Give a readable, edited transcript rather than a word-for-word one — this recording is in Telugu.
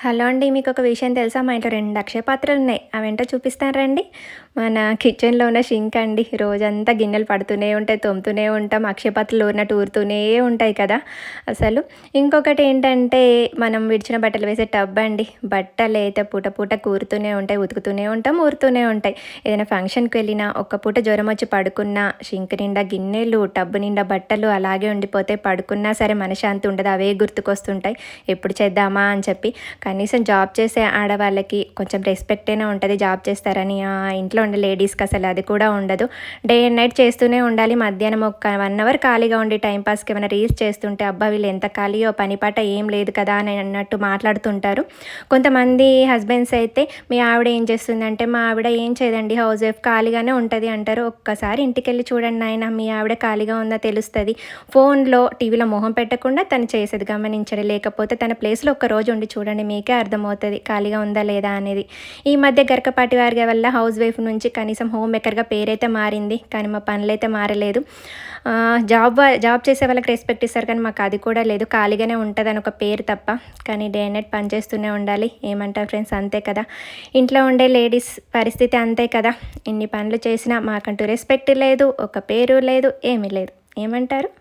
హలో అండి. మీకొక విషయం తెలుసా? మా ఇంట్లో 2 అక్షయ పాత్రలున్నాయి. అవేంటో చూపిస్తాను రండి. మన కిచెన్‌లో ఉన్న షింక్ అండి. రోజంతా గిన్నెలు పడుతూనే ఉంటాయి, తోముతూనే ఉంటాం. అక్షయ పాత్రలు ఊరినట్టు ఊరుతూనే ఉంటాయి కదా అసలు. ఇంకొకటేంటంటే, మనం విడిచిన బట్టలు వేసే టబ్ అండి. బట్టలైతే పూట పూటకి ఊరుతూనే ఉంటాయి, ఉతుకుతూనే ఉంటాం, ఊరుతూనే ఉంటాయి. ఏదైనా ఫంక్షన్‌కి వెళ్ళినా, ఒక్క పూట జ్వరమొచ్చి పడుకున్నా, షింక్ నిండా గిన్నెలు, టబ్ నిండా బట్టలు అలాగే ఉండిపోతే పడుకున్నా సరే మనశ్శాంతి ఉండదు. అవే గుర్తుకొస్తుంటాయి. ఎప్పుడు చేద్దామా అని చెప్పి. కనీసం జాబ్ చేసే ఆడవాళ్ళకి కొంచెం రెస్పెక్ట్ అయినా ఉంటుంది జాబ్ చేస్తారని. ఇంట్లో ఉండే లేడీస్కి అసలు అది కూడా ఉండదు. డే అండ్ నైట్ చేస్తూనే ఉండాలి. మధ్యాహ్నం ఒక 1 అవర్ ఖాళీగా ఉండి టైంపాస్కి ఏమైనా రీల్స్ చేస్తుంటే అబ్బా వీళ్ళు ఎంత ఖాళీయో, పని పాట ఏం లేదు కదా అని అన్నట్టు మాట్లాడుతుంటారు. కొంతమంది హస్బెండ్స్ అయితే మీ ఆవిడ ఏం చేస్తుందంటే, మా ఆవిడ ఏం చేయదండి, హౌస్ వైఫ్ ఖాళీగానే ఉంటుంది అంటారు. ఒక్కసారి ఇంటికెళ్ళి చూడండి నాయన, మీ ఆవిడ ఖాళీగా ఉందా తెలుస్తుంది. ఫోన్లో టీవీలో మొహం పెట్టకుండా తను చేసేది గమనించండి. లేకపోతే తన ప్లేస్లో ఒక్కరోజు ఉండి చూడండి, మీకే అర్థమవుతుంది ఖాళీగా ఉందా లేదా అనేది. ఈ మధ్య గరకపాటి వారి వల్ల హౌస్ వైఫ్ నుంచి కనీసం హోమ్ మేకర్గా పేరైతే మారింది, కానీ మా పనులైతే మారలేదు. జాబ్ చేసే వాళ్ళకి రెస్పెక్ట్ ఇస్తారు, కానీ మాకు అది కూడా లేదు. ఖాళీగానే ఉంటుందని ఒక పేరు తప్ప. కానీ డే అండ్ నైట్ పని చేస్తూనే ఉండాలి. ఏమంటారు ఫ్రెండ్స్? అంతే కదా. ఇంట్లో ఉండే లేడీస్ పరిస్థితి అంతే కదా. ఇన్ని పనులు చేసినా మాకంటూ రెస్పెక్ట్ లేదు, ఒక పేరు లేదు, ఏమీ లేదు. ఏమంటారు?